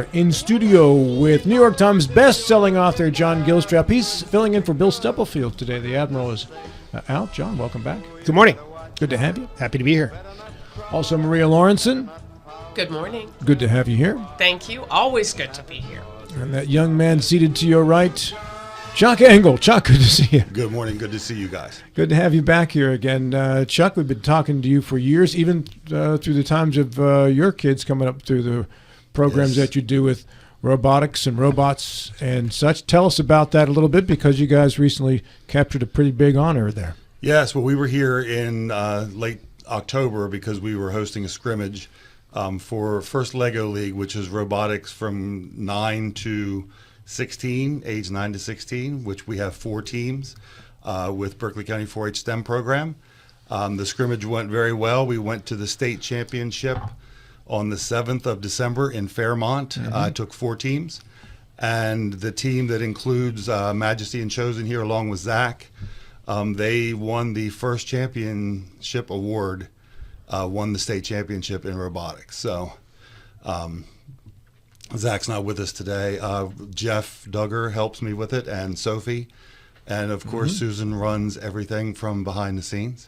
are in studio with New York Times best-selling author John Gilstrap. He's filling in for Bill Stubblefield today. The Admiral is out. John, welcome back. Good morning. Good to have you. Happy to be here. Also, Maria Lawrenson. Good morning. Good to have you here. Thank you. Always good to be here. And that young man seated to your right, Chuck Engle. Chuck, good to see you. Good morning. Good to see you guys. Good to have you back here again. Chuck, we've been talking to you for years, even through the times of your kids coming up through the programs that you do with robotics and robots and such. Tell us about that a little bit, because you guys recently captured a pretty big honor there. Yes, well, we were here in late October because we were hosting a scrimmage for First Lego League, which is robotics from 9 to 16, age 9 to 16, which we have 4 teams with Berkeley County 4-H STEM program. The scrimmage went very well. We went to the state championship on the 7th of December in Fairmont. Took 4 teams. And the team that includes Majesty and Chosen here, along with Zach, they won the first championship award, won the state championship in robotics. So Zach's not with us today. Jeff Duggar helps me with it, and Sophie. And, of course, Susan runs everything from behind the scenes.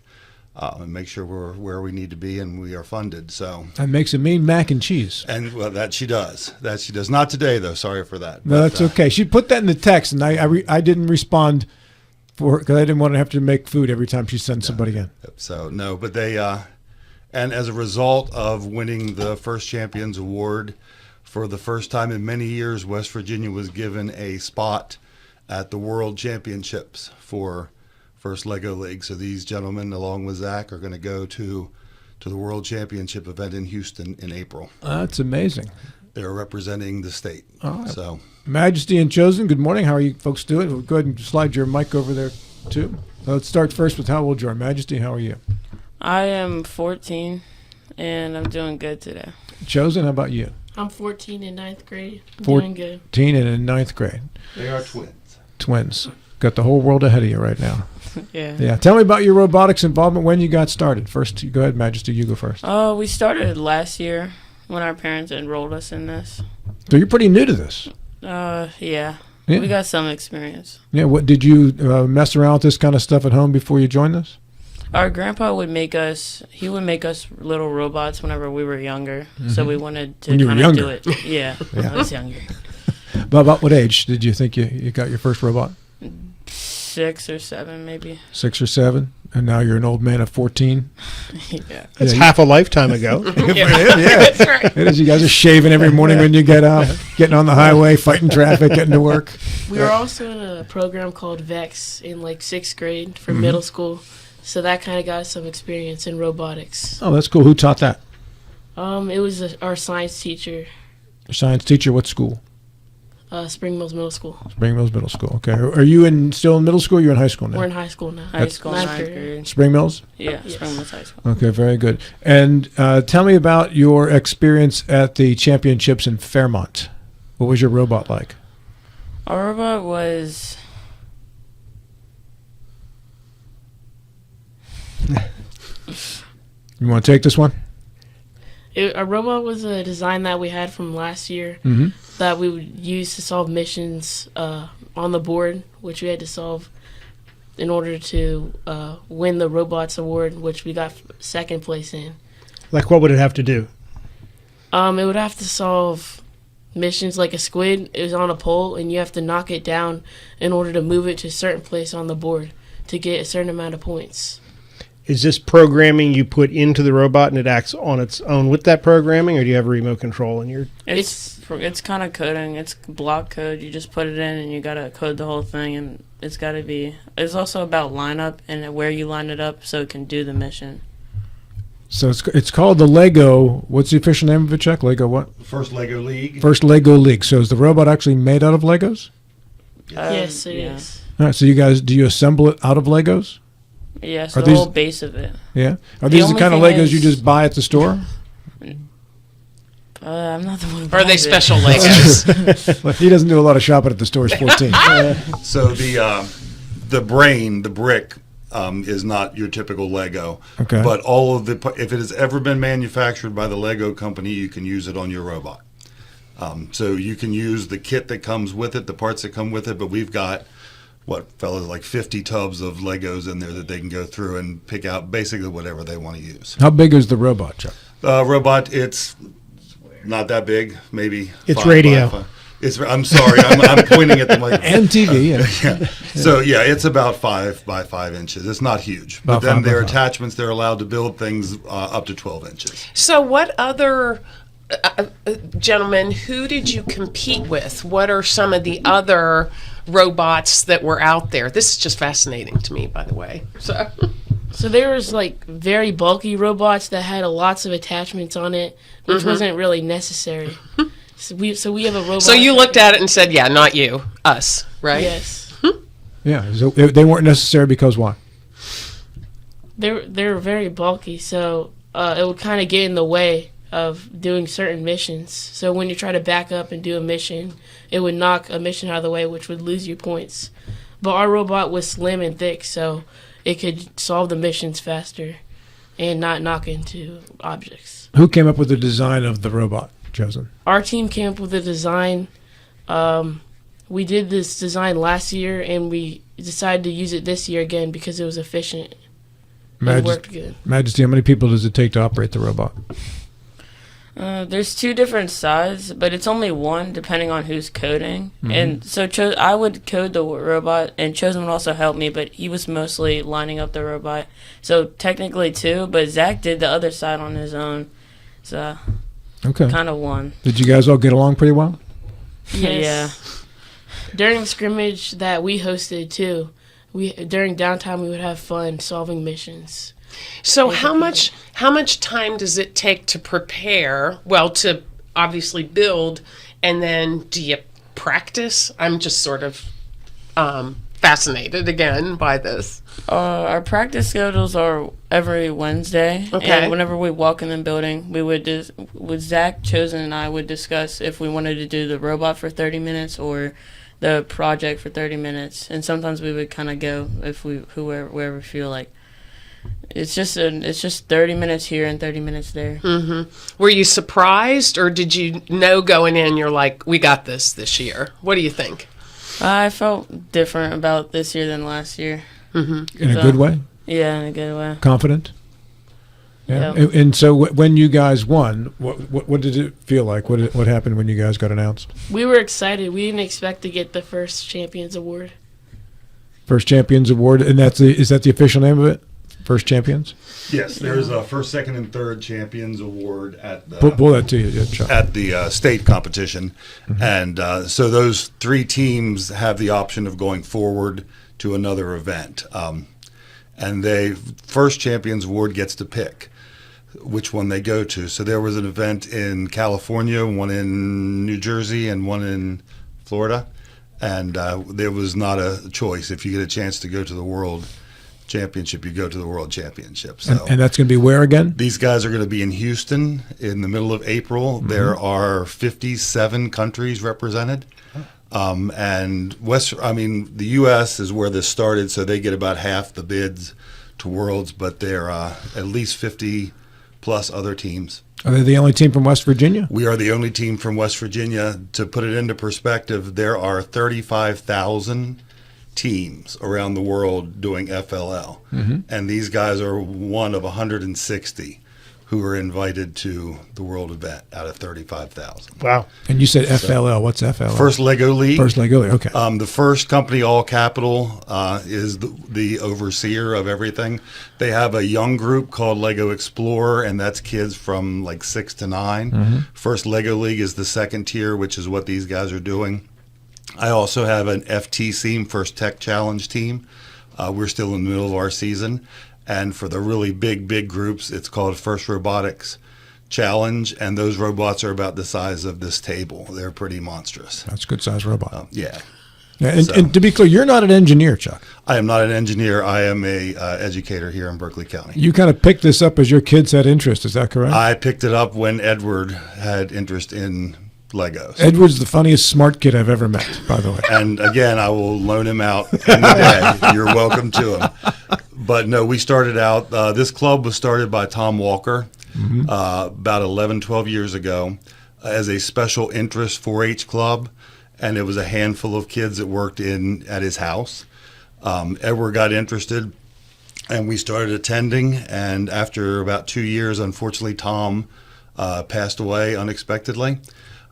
And make sure we're where we need to be and we are funded. So that makes a mean mac and cheese. And well, that she does. Not today, though. Sorry for that. No, that's okay. She put that in the text, and I didn't respond because I didn't want to have to make food every time she sends somebody in. So no, but they and as a result of winning the First Champions Award for the first time in many years, West Virginia was given a spot at the World Championships for First Lego League. So these gentlemen, along with Zach, are going to go to the World Championship event in Houston in April. That's amazing. They're representing the state. Right. So, Majesty and Chosen, good morning. How are you folks doing? We'll go ahead and slide your mic over there, too. Let's start first with how old you are. Majesty, how are you? I am 14, and I'm doing good today. Chosen, how about you? I'm 14 in 9th grade. 14 Doing good. 14 and in 9th grade. they are twins. Twins. Got the whole world ahead of you right now. Yeah. Tell me about your robotics involvement, when you got started. First, go ahead, Majesty. You go first. We started last year when our parents enrolled us in this. So you're pretty new to this. Yeah. Yeah. We got some experience. Yeah. What did you mess around with this kind of stuff at home before you joined this? Our grandpa would make us little robots whenever we were younger. So we wanted to kind of do it. Yeah, I was younger. But about what age did you think you got your first robot? 6 or 7, maybe. 6 or 7, and now you're an old man of 14. Yeah. That's half a lifetime ago. That's right. It is. You guys are shaving every morning when you get up, getting on the highway, fighting traffic, getting to work. We were also in a program called VEX in like 6th grade for middle school. So that kind of got us some experience in robotics. Oh, that's cool. Who taught that? It was our science teacher, Your science teacher. What school? Spring Mills Middle School. Spring Mills Middle School. Okay. Are you still in middle school? Or you're in high school now. We're in high school now. High school, 9th Ninth grade. Spring Mills. Yeah, Yes. Spring Mills High School. Okay, very good. And tell me about your experience at the championships in Fairmont. What was your robot like? Our robot was... You want to take this one? Our robot was a design that we had from last year that we would use to solve missions on the board, which we had to solve in order to win the Robots Award, which we got 2nd place in. Like, what would it have to do? It would have to solve missions like a squid is on a pole, and you have to knock it down in order to move it to a certain place on the board to get a certain amount of points. Is this programming you put into the robot and it acts on its own with that programming, or do you have a remote control in your... It's kind of coding. It's block code. You just put it in and you got to code the whole thing, and it's also about lineup and where you line it up so it can do the mission. So it's called the Lego. What's the official name of it, Chuck? Lego what? First Lego League. First Lego League. So is the robot actually made out of Legos? Yes, it is. All right. So do you assemble it out of Legos? Yeah, Are so the these- whole base of it. Yeah. Are these the only kind of thing Legos is- you just buy at the store? I'm not the one who Or are they buys it. special Legos? Well, he doesn't do a lot of shopping at the store. He's 14. So the brain, the brick, is not your typical Lego. Okay. But all of if it has ever been manufactured by the Lego company, you can use it on your robot. So you can use the kit that comes with it, the parts that come with it, but we've got, like 50 tubs of Legos in there that they can go through and pick out basically whatever they want to use. How big is the robot, Chuck? Robot, it's not that big, maybe. It's 5 radio. by 5. I'm sorry, I'm pointing at the microphone. And TV. Yeah. So yeah, it's about 5 by 5 inches. It's not huge, but About then 5 by their 5. attachments, they're allowed to build things up to 12 inches. So, what other gentlemen? Who did you compete with? What are some of the other robots that were out there? This is just fascinating to me, by the way. So there was like very bulky robots that had lots of attachments on it, which wasn't really necessary. So we have a robot. So you looked at it and said, "Yeah, not you, us," right? Yes. Yeah. So they weren't necessary because why? They're very bulky, so it would kind of get in the way of doing certain missions. So when you try to back up and do a mission, it would knock a mission out of the way, which would lose you points. But our robot was slim and thick, so it could solve the missions faster and not knock into objects. Who came up with the design of the robot, Chosen? Our team came up with a design. We did this design last year, and we decided to use it this year again because it was efficient. It worked good. Majesty, how many people does it take to operate the robot? There's 2 different sides, but it's only one depending on who's coding. And so I would code the robot, and Chosen would also help me, but he was mostly lining up the robot. So technically 2, but Zach did the other side on his own. So Okay. kind of one. Did you guys all get along pretty well? Yes. During the scrimmage that we hosted too, during downtime we would have fun solving missions. So how much time does it take to prepare? Well, to obviously build, and then do you practice? I'm just sort of fascinated again by this. Our practice schedules are every Wednesday. Okay. And whenever we walk in the building, we would with Zach, Chosen, and I would discuss if we wanted to do the robot for 30 minutes or the project for 30 minutes. And sometimes we would kind of go if wherever we feel like. It's just 30 minutes here and 30 minutes there. Were you surprised, or did you know going in, you're like, we got this year? What do you think? I felt different about this year than last year. In a good way? Yeah, in a good way. Confident? Yeah. Yeah. And so when you guys won, what did it feel like? What happened when you guys got announced? We were excited. We didn't expect to get the first Champions Award. First Champions Award, and is that the official name of it? First Champions? Yes, there's a first, second, and third champions award at the Pull that to you, Chuck. at the state competition, and so those 3 teams have the option of going forward to another event, and first champions award gets to pick which one they go to. So there was an event in California, one in New Jersey, and one in Florida, and there was not a choice. If you get a chance to go to the World Championship, you go to the World Championship. So And that's going to be where again? these guys are going to be in Houston in the middle of April. There are 57 countries represented. And the U.S. is where this started, so they get about half the bids to Worlds, but there are at least 50 plus other teams. Are they the only team from West Virginia? We are the only team from West Virginia. To put it into perspective, there are 35,000 teams around the world doing FLL, and these guys are one of 160 who are invited to the world event out of 35,000. Wow. And you said FLL. What's FLL? First Lego League. First Lego League. Okay. The first company, All Capital, is the overseer of everything. They have a young group called Lego Explorer, and that's kids from like 6 to 9. First Lego League is the second tier, which is what these guys are doing. I also have an FTC, First Tech Challenge team. We're still in the middle of our season. And for the really big groups, it's called First Robotics Challenge. And those robots are about the size of this table. They're pretty monstrous. That's a good sized robot. Yeah. Yeah, So- and to be clear, you're not an engineer, Chuck. I am not an engineer. I am a educator here in Berkeley County. You kind of picked this up as your kids had interest. Is that correct? I picked it up when Edward had interest in Legos. Edward's the funniest smart kid I've ever met, by the way. And again, I will loan him out any day. You're welcome to him. But no, we started out, this club was started by Tom Walker about 11, 12 years ago. as a special interest 4-H club, and it was a handful of kids that worked at his house. Edward got interested, and we started attending. And after about 2 years, unfortunately, Tom passed away unexpectedly.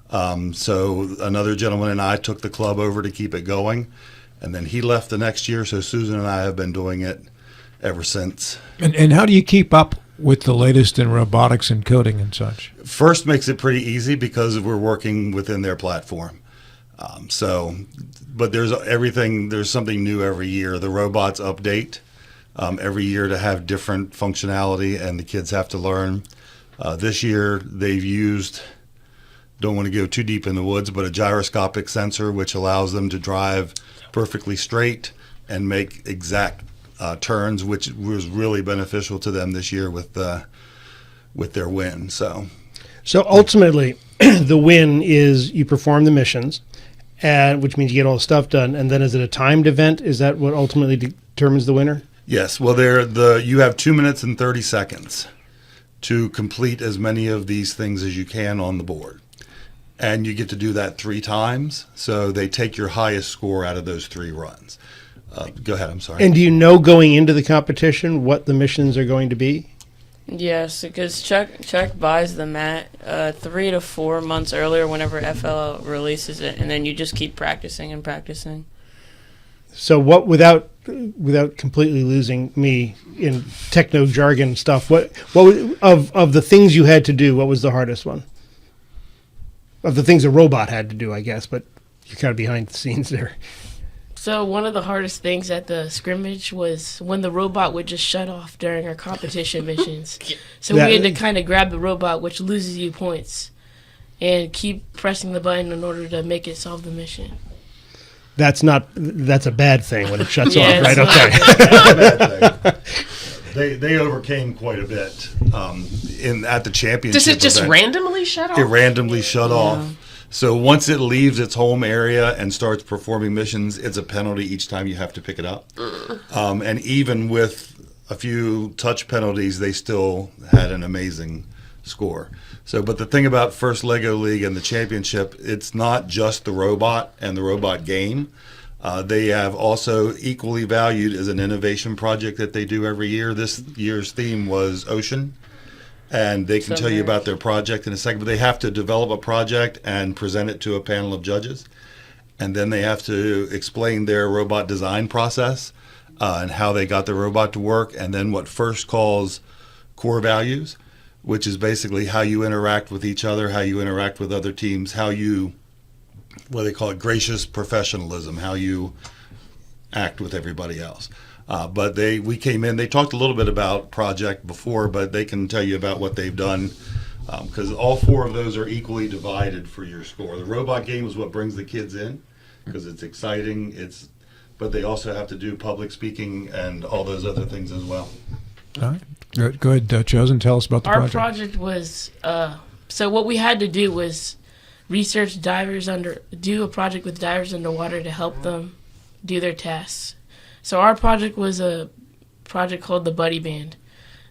So another gentleman and I took the club over to keep it going, and then he left the next year. So Susan and I have been doing it ever since. And how do you keep up with the latest in robotics and coding and such? First makes it pretty easy because we're working within their platform. But there's something new every year. The robots update every year to have different functionality, and the kids have to learn. This year they've used, don't want to go too deep in the woods, but a gyroscopic sensor which allows them to drive perfectly straight and make exact turns, which was really beneficial to them this year with their win. So ultimately, the win is you perform the missions, which means you get all the stuff done. And then is it a timed event? Is that what ultimately determines the winner? Yes. Well, you have 2 minutes and 30 seconds to complete as many of these things as you can on the board. And you get to do that 3 times. So they take your highest score out of those 3 runs. Go ahead. I'm sorry. And do you know going into the competition what the missions are going to be? Yes, because Chuck buys the mat 3 to 4 months earlier whenever FL releases it, and then you just keep practicing and practicing. So what, without completely losing me in techno jargon stuff, what of the things you had to do, what was the hardest one? Of the things a robot had to do, I guess, but you're kind of behind the scenes there. So one of the hardest things at the scrimmage was when the robot would just shut off during our competition missions. So we had to kind of grab the robot, which loses you points, and keep pressing the button in order to make it solve the mission. That's a bad thing when it shuts Yeah, off, right? Okay. They overcame quite a bit at the championship. Does it just event. Randomly shut off? It randomly shut off. So once it leaves its home area and starts performing missions, it's a penalty each time you have to pick it up. And even with a few touch penalties, they still had an amazing score. So, but the thing about First Lego League and the championship, it's not just the robot and the robot game. They have also equally valued as an innovation project that they do every year. This year's theme was ocean. And they can tell you about their project in a second, but they have to develop a project and present it to a panel of judges. And then they have to explain their robot design process and how they got the robot to work, and then what FIRST calls core values, which is basically how you interact with each other, how you interact with other teams, how you, what they call it, gracious professionalism, how you act with everybody else. But we came in, they talked a little bit about project before, but they can tell you about what they've done, because all 4 of those are equally divided for your score. The robot game is what brings the kids in, because it's exciting, but they also have to do public speaking and all those other things as well. All right. Go ahead, Chosen. Tell us about the project. Our project was, so what we had to do was research do a project with divers underwater to help them do their tasks. So our project was a project called the Buddy Band.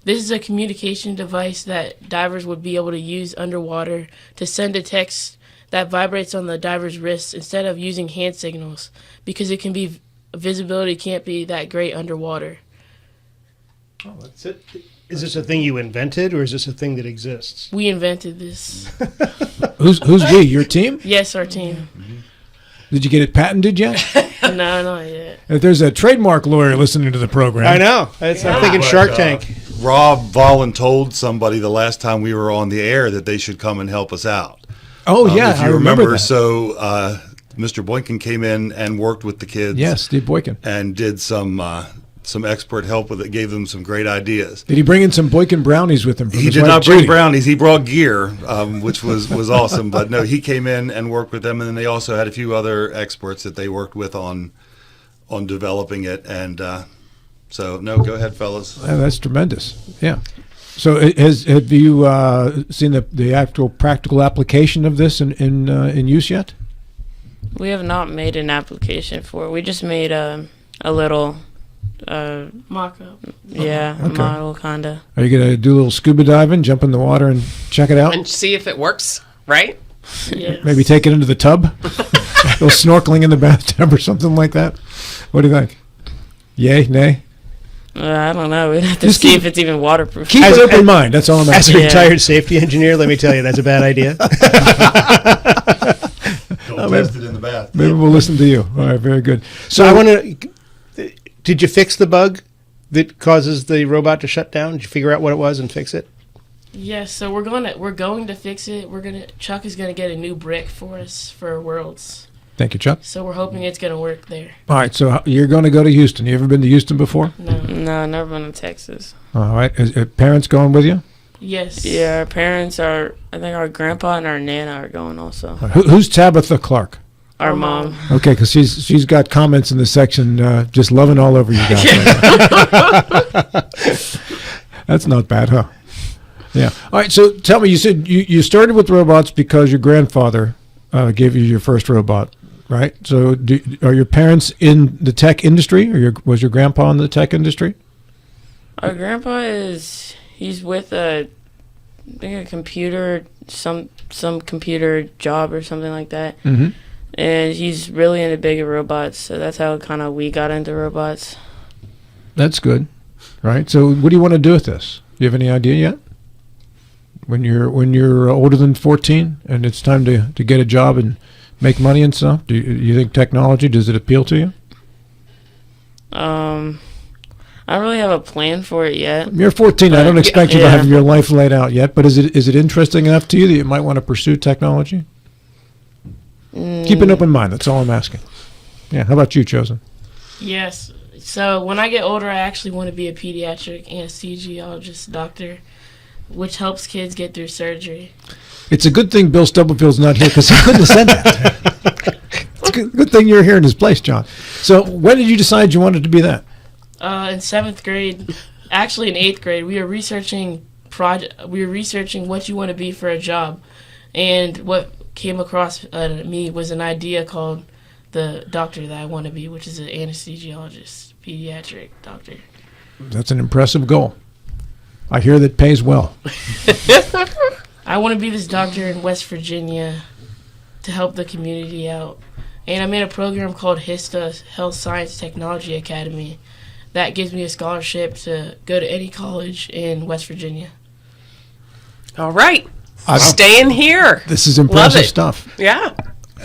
This is a communication device that divers would be able to use underwater to send a text that vibrates on the diver's wrist instead of using hand signals, because visibility can't be that great underwater. Oh, that's it. Is this a thing you invented, or is this a thing that exists? We invented this. Who's we? Your team? Yes, our team. Did you get it patented yet? No, not yet. If there's a trademark lawyer listening to the program. I know. I'm thinking Shark Tank. Rob voluntold somebody the last time we were on the air that they should come and help us out. Oh, yeah, if you I remember that. So Mr. Boykin came in and worked with the kids. Yes, Steve Boykin. And did some expert help with it, gave them some great ideas. Did he bring in some Boykin brownies with him? He did not bring brownies. He brought gear, which was awesome. But no, he came in and worked with them, and then they also had a few other experts that they worked with on developing it. And so, no, go ahead, fellas. Yeah, that's tremendous. Yeah. So, have you seen the actual practical application of this in use yet? We have not made an application for it. We just made a little mock-up. Yeah, Okay. model kinda. Are you going to do a little scuba diving, jump in the water and check it out? And see if it works, right? Yes. Maybe take it into the tub? Go snorkeling in the bathtub or something like that? What do you think? Yay, nay? I don't know. We'd have to Just see keep- if it's even waterproof. Keep an open mind. That's all I'm As asking. a retired safety engineer, let me tell you, that's a bad idea. Don't test it in the bath. Maybe we'll listen to you. All right, very good. So I want to. Did you fix the bug that causes the robot to shut down? Did you figure out what it was and fix it? Yes, so we're going to fix it. Chuck is gonna get a new brick for us for Worlds. Thank you, Chuck. So we're hoping it's gonna work there. All right, so you're going to go to Houston. You ever been to Houston before? No. No, never been to Texas. All right. Is parents going with you? Yes. Yeah, our parents are. I think our grandpa and our nana are going also. Who's Tabitha Clarke? Our mom. Okay, because she's got comments in the section just loving all over you guys. That's not bad, huh? Yeah. All right, so tell me, you said you started with robots because your grandfather gave you your first robot, right? So are your parents in the tech industry, or was your grandpa in the tech industry? Our grandpa he's with I think a computer, some computer job or something like that. Mm-hmm. And he's really into bigger robots, so that's how kind of we got into robots. That's good, right? So what do you want to do with this? Do you have any idea yet? When you're older than 14 and it's time to get a job and make money and stuff, do you think technology, does it appeal to you? I don't really have a plan for it yet. You're 14. I don't expect you to Yeah. have your life laid out yet, but is it interesting enough to you that you might want to pursue technology? Keep an open mind. That's all I'm asking. Yeah. How about you, Chosen? Yes. So when I get older, I actually want to be a pediatric anesthesiologist doctor, which helps kids get through surgery. It's a good thing Bill Stubblefield's not here because he couldn't have said that. It's a good thing you're here in his place, John. So when did you decide you wanted to be that? In 7th grade, actually in 8th grade, we were researching what you want to be for a job, and what came across me was an idea called the doctor that I want to be, which is an anesthesiologist, pediatric doctor. That's an impressive goal. I hear that pays well. I want to be this doctor in West Virginia to help the community out. And I'm in a program called HISTA, Health Science Technology Academy, that gives me a scholarship to go to any college in West Virginia. All right. I'm- Staying here. This is impressive it. stuff. Yeah.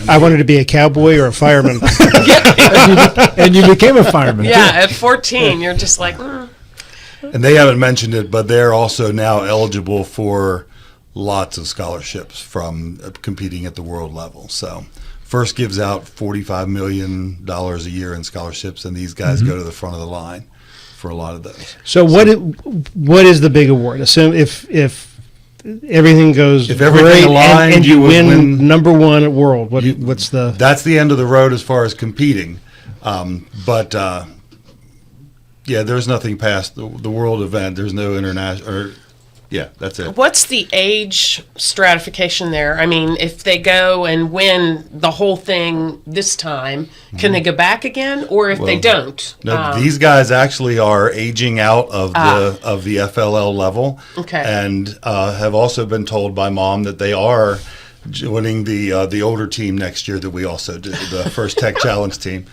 I wanted to be a cowboy or a fireman. And you became a fireman. too. Yeah. At 14, you're just like, And they haven't mentioned it, but they're also now eligible for lots of scholarships from competing at the world level. So First gives out $45 million a year in scholarships, and these guys go to the front of the line for a lot of those. So what is the big award? Assume if everything goes If everything great aligned, and you you would win win. number one at world, what's the? That's the end of the road as far as competing. But there's nothing past the world event. There's no international. That's it. what's the age stratification there? I mean, if they go and win the whole thing this time, can they go back again? Or if they Well, don't? No, these guys actually are aging out of the FLL level, Okay. and have also been told by mom that they are joining the older team next year that we also did, the first Tech Challenge team.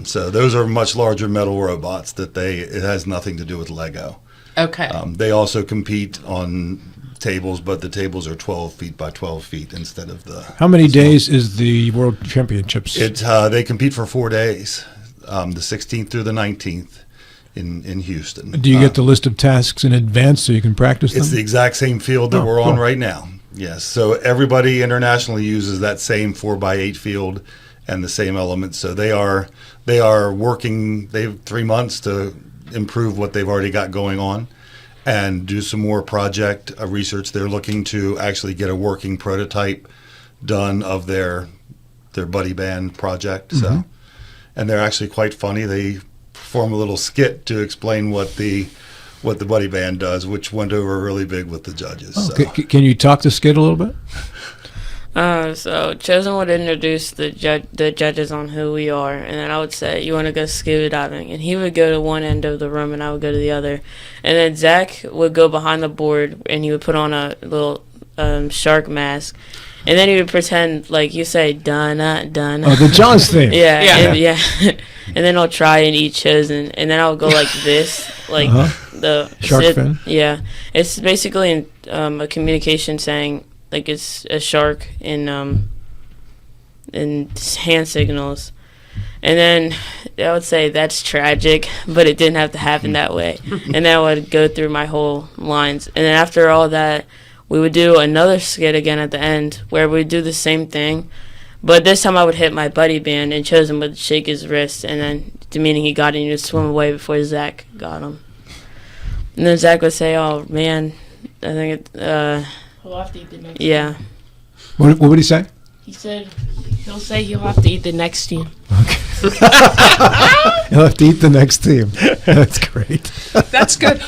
So those are much larger metal robots it has nothing to do with Lego. Okay. They also compete on tables, but the tables are 12 feet by 12 feet instead of the. How many days is the World Championships? They compete for 4 days, the 16th through the 19th in Houston. Do you get the list of tasks in advance so you can practice them? It's the exact same field that Oh, we're on cool. right now. Yes, so everybody internationally uses that same 4x8 field and the same elements. So they are working. They have 3 months to improve what they've already got going on and do some more project research. They're looking to actually get a working prototype done of their buddy band project. So, and they're actually quite funny. They perform a little skit to explain what the buddy band does, which went over really big with the judges. Oh, So. can you talk to Skid a little bit? So Chosen would introduce the judges on who we are, and then I would say, "You want to go scuba diving?" And he would go to one end of the room, and I would go to the other. And then Zach would go behind the board, and he would put on a little shark mask, And then he would pretend, like you say, Donna, Donna. Oh, the Jaws thing. Yeah, Yeah. and, yeah. And then I'll try and eat chosen, and then I'll go like this, like the Shark fin? Yeah, it's basically a communication saying like it's a shark in hand signals, and then I would say that's tragic, but it didn't have to happen that way. And then I would go through my whole lines, and then after all that, we would do another skit again at the end where we'd do the same thing. But this time I would hit my buddy band and Chosen would shake his wrist, and then meaning he got it and he would swim away before Zach got him. And then Zach would say, "Oh man, I think He'll have to eat the next yeah." team. What would he say? He said he'll say he'll have to eat the next team. He'll have to eat the next team. That's great. That's good.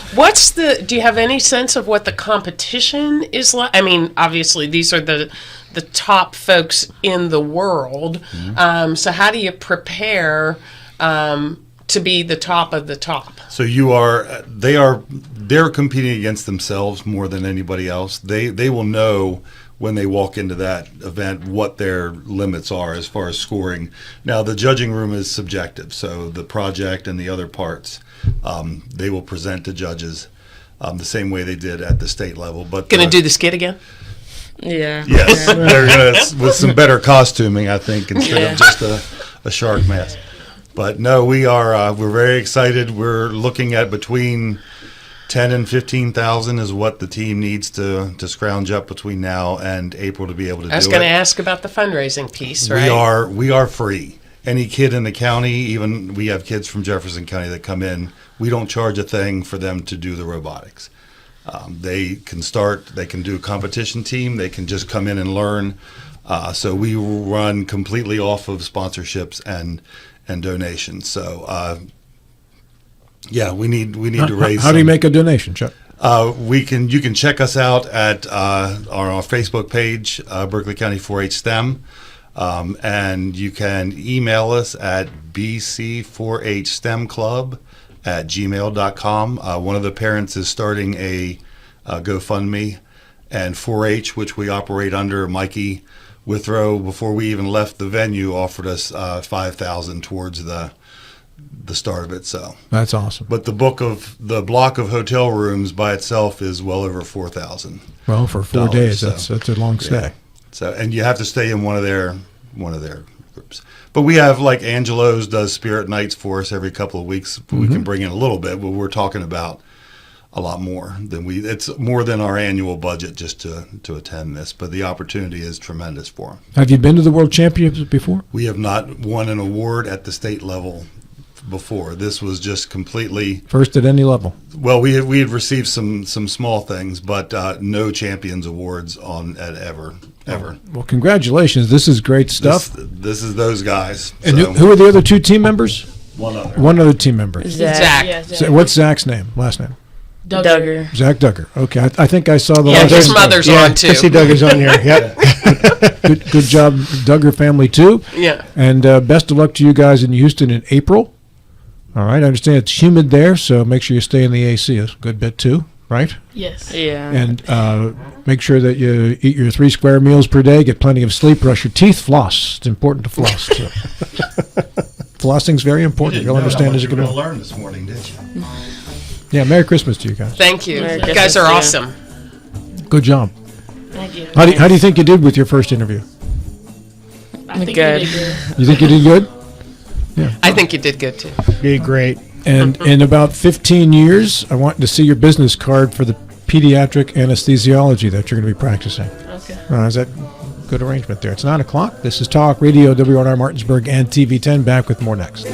Do you have any sense of what the competition is like? I mean, obviously, these are the top folks in the world. So how do you prepare to be the top of the top? So they're competing against themselves more than anybody else. They will know when they walk into that event what their limits are as far as scoring. Now, the judging room is subjective, so the project and the other parts, they will present to judges the same way they did at the state level. But Going to do the skit again? Yeah. Yes, they're gonna with some better costuming, I think, instead of just a shark mask. But no, we're very excited. We're looking at between 10 and 15,000 is what the team needs to scrounge up between now and April to be able to do it. I was going to ask about the fundraising piece, right? We are free. Any kid in the county, even we have kids from Jefferson County that come in, we don't charge a thing for them to do the robotics. They can do a competition team, they can just come in and learn. So we run completely off of sponsorships and donations. So we need to raise. How do you make a donation, Chuck? You can check us out at our Facebook page, Berkeley County 4-H STEM, and you can email us at bc4hstemclub@gmail.com. One of the parents is starting a GoFundMe, and 4-H, which we operate under, Mikey Withrow, before we even left the venue, offered us $5,000 towards the start of it. So That's awesome. but the block of hotel rooms by itself is well over $4,000. Well, for 4 days, so- that's a long stay. So, and you have to stay in one of their groups. But we have, like, Angelo's does spirit nights for us every couple of weeks. We can bring in a little bit, but we're talking about a lot more than it's more than our annual budget just to attend this. But the opportunity is tremendous for them. Have you been to the World Championships before? We have not won an award at the state level before. This was just completely. First at any level. Well, we had received some small things, but no champions awards at ever. Well, congratulations. This is great stuff. This is those guys. And So, who are the other two team members? one other. One other team member. Zach. Yeah, So what's Zach's last name? Duggar. Zach Duggar. Okay, I think I saw the Yeah, last his name. mother's Yeah, on too. I see Duggar's on here. Yep. Good job, Duggar family too. Yeah. And best of luck to you guys in Houston in April. All right, I understand it's humid there, so make sure you stay in the AC a good bit too, right? Yes. Yeah. And make sure that you eat your 3 square meals per day, get plenty of sleep, brush your teeth, floss. It's important to floss. So. Flossing's very important. You'll understand as you you go were on. going to learn this morning, did you? Yeah, Merry Christmas to you guys. Thank you. Merry You guys Christmas, are yeah. awesome. Good job. Thank you. How do you think you did with your first interview? I think Good. you did good. You think you did good? I think you did good too. Be great. And in about 15 years, I want to see your business card for the pediatric anesthesiology that you're going to be practicing. Okay. Is that good arrangement there? It's 9 o'clock. This is Talk Radio, WRNR Martinsburg, and TV10. Back with more next.